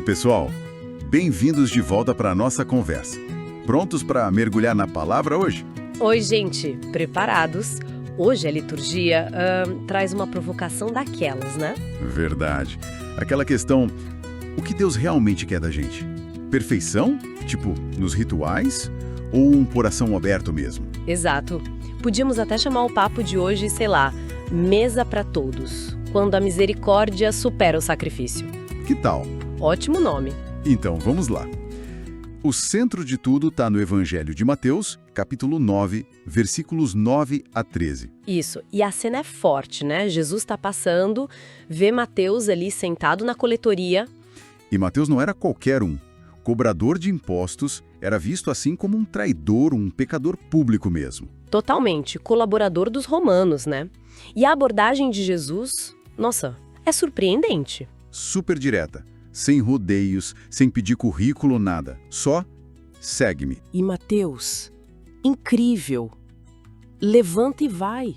pessoal! Bem-vindos de volta para a nossa conversa. Prontos para mergulhar na palavra hoje? Oi, gente, preparados? Hoje a liturgia traz uma provocação daquelas, né? Verdade. Aquela questão, o que Deus realmente quer da gente? Perfeição? Tipo, nos rituais? Ou um coração aberto mesmo? Exato. Podíamos até chamar o papo de hoje, sei lá, mesa para todos, quando a misericórdia supera o sacrifício. Que tal? Ótimo nome. Então, vamos lá. O centro de tudo está no Evangelho de Mateus, capítulo 9, versículos 9 a 13. Isso, e a cena é forte, né? Jesus está passando, vê Mateus ali sentado na coletoria. E Mateus não era qualquer um. Cobrador de impostos, era visto assim como um traidor, um pecador público mesmo. Totalmente, colaborador dos romanos, né? E a abordagem de Jesus, nossa, é surpreendente. Super direta, sem rodeios, sem pedir currículo, nada. Só, segue-me. E Mateus, incrível, levanta e vai.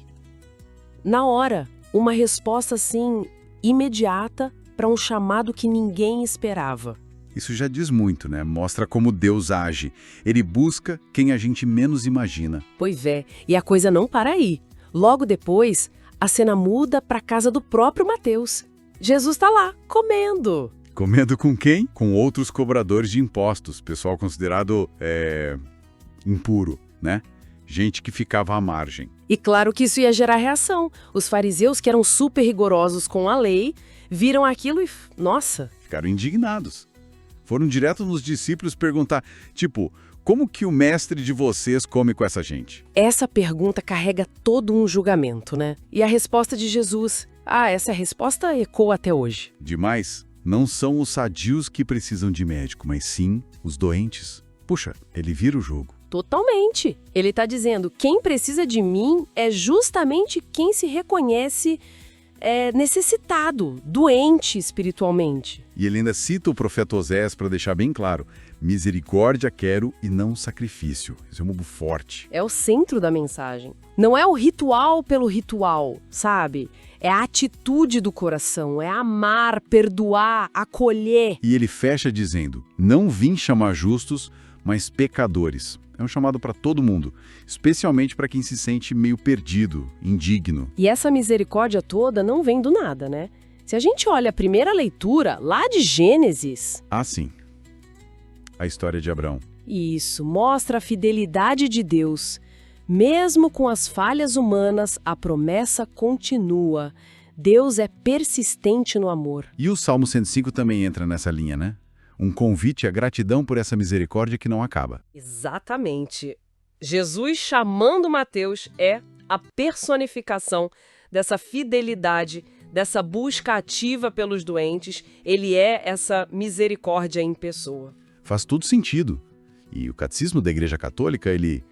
Na hora, uma resposta assim, imediata para um chamado que ninguém esperava. Isso já diz muito, né? Mostra como Deus age. Ele busca quem a gente menos imagina. Pois é, e a coisa não para aí. Logo depois, a cena muda para a casa do próprio Mateus. Jesus está lá, comendo. Comendo com quem? Com outros cobradores de impostos, pessoal considerado impuro, né? Gente que ficava à margem. E claro que isso ia gerar reação. Os fariseus, que eram super rigorosos com a lei, viram aquilo e, nossa... Ficaram indignados. Foram direto nos discípulos perguntar, tipo, como que o mestre de vocês come com essa gente? Essa pergunta carrega todo um julgamento, né? E a resposta de Jesus, essa resposta ecoa até hoje. Demais, não são os sadios que precisam de médico, mas sim os doentes. Puxa, ele vira o jogo. Totalmente. Ele está dizendo, quem precisa de mim é justamente quem se reconhece necessitado, doente espiritualmente. E ele ainda cita o profeta Oséias para deixar bem claro, misericórdia quero e não sacrifício. Isso é um bobo forte. É o centro da mensagem. Não é o ritual pelo ritual, sabe? É a atitude do coração, é amar, perdoar, acolher. E ele fecha dizendo, não vim chamar justos, mas pecadores. É um chamado para todo mundo, especialmente para quem se sente meio perdido, indigno. E essa misericórdia toda não vem do nada, né? Se a gente olha a primeira leitura, lá de Gênesis... Ah, sim. A história de Abraão. Isso, mostra a fidelidade de Deus. Mesmo com as falhas humanas, a promessa continua. Deus é persistente no amor. E o Salmo 105 também entra nessa linha, né? Um convite à gratidão por essa misericórdia que não acaba. Exatamente. Jesus chamando Mateus é a personificação dessa fidelidade, dessa busca ativa pelos doentes. Ele é essa misericórdia em pessoa. Faz todo sentido. E o Catecismo da Igreja Católica, ele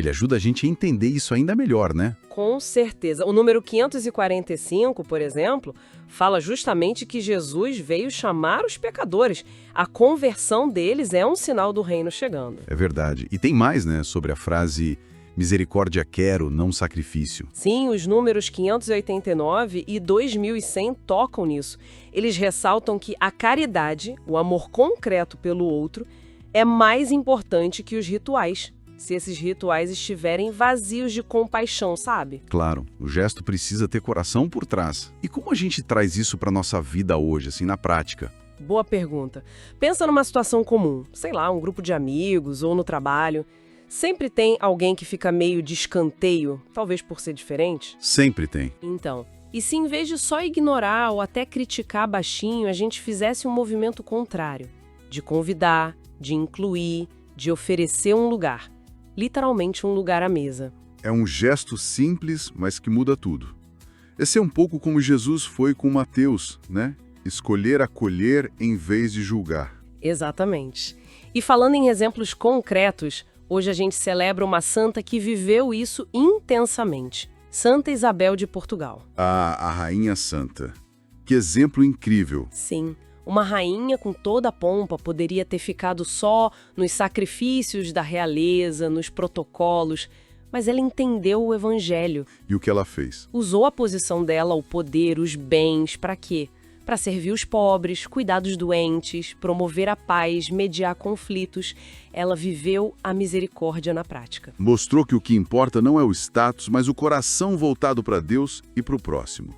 ajuda a gente a entender isso ainda melhor, né? Com certeza. O número 545, por exemplo, fala justamente que Jesus veio chamar os pecadores. A conversão deles é um sinal do reino chegando. É verdade. E tem mais, né, sobre a frase misericórdia quero, não sacrifício. Sim, os números 589 e 2100 tocam nisso. Eles ressaltam que a caridade, o amor concreto pelo outro, é mais importante que os rituais. Se esses rituais estiverem vazios de compaixão, sabe? Claro, o gesto precisa ter coração por trás. E como a gente traz isso para nossa vida hoje, assim, na prática? Boa pergunta. Pensa numa situação comum, sei lá, um grupo de amigos ou no trabalho. Sempre tem alguém que fica meio de escanteio, talvez por ser diferente? Sempre tem. Então, e se em vez de só ignorar ou até criticar baixinho, a gente fizesse um movimento contrário, de convidar, de incluir, de oferecer um lugar. Literalmente um lugar à mesa. É um gesto simples, mas que muda tudo. Esse é um pouco como Jesus foi com Mateus, né? Escolher acolher em vez de julgar. Exatamente. E falando em exemplos concretos, hoje a gente celebra uma santa que viveu isso intensamente. Santa Isabel de Portugal. A Rainha Santa. Que exemplo incrível. Sim. Uma rainha com toda a pompa poderia ter ficado só nos sacrifícios da realeza, nos protocolos, mas ela entendeu o evangelho. E o que ela fez? Usou a posição dela, o poder, os bens, para quê? para servir os pobres, cuidar dos doentes, promover a paz, mediar conflitos. Ela viveu a misericórdia na prática. Mostrou que o que importa não é o status, mas o coração voltado para Deus e para o próximo.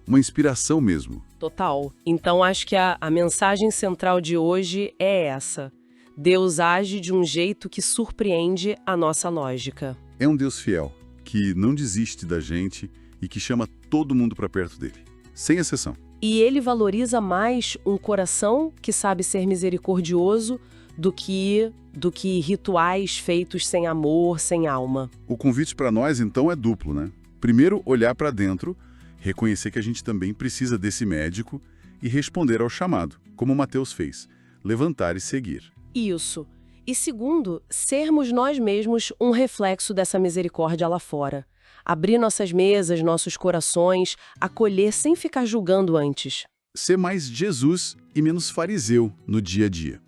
Uma inspiração mesmo. Total. Então acho que a mensagem central de hoje é essa. Deus age de um jeito que surpreende a nossa lógica. É um Deus fiel, que não desiste da gente e que chama todo mundo para perto dele, sem exceção. E ele valoriza mais um coração que sabe ser misericordioso do que rituais feitos sem amor, sem alma. O convite para nós, então, é duplo, né? Primeiro, olhar para dentro, reconhecer que a gente também precisa desse médico e responder ao chamado, como Mateus fez, levantar e seguir. Isso. E segundo, sermos nós mesmos um reflexo dessa misericórdia lá fora. Abrir nossas mesas, nossos corações, acolher sem ficar julgando antes. Ser mais Jesus e menos fariseu no dia a dia.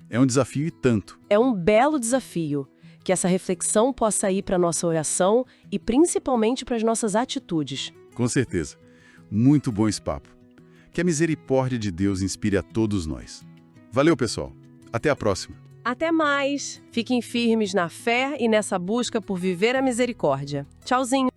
É um desafio e tanto. É um belo desafio. Que essa reflexão possa ir para a nossa oração e principalmente para as nossas atitudes. Com certeza. Muito bom esse papo. Que a misericórdia de Deus inspire a todos nós. Valeu, pessoal. Até a próxima. Até mais! Fiquem firmes na fé e nessa busca por viver a misericórdia. Tchauzinho!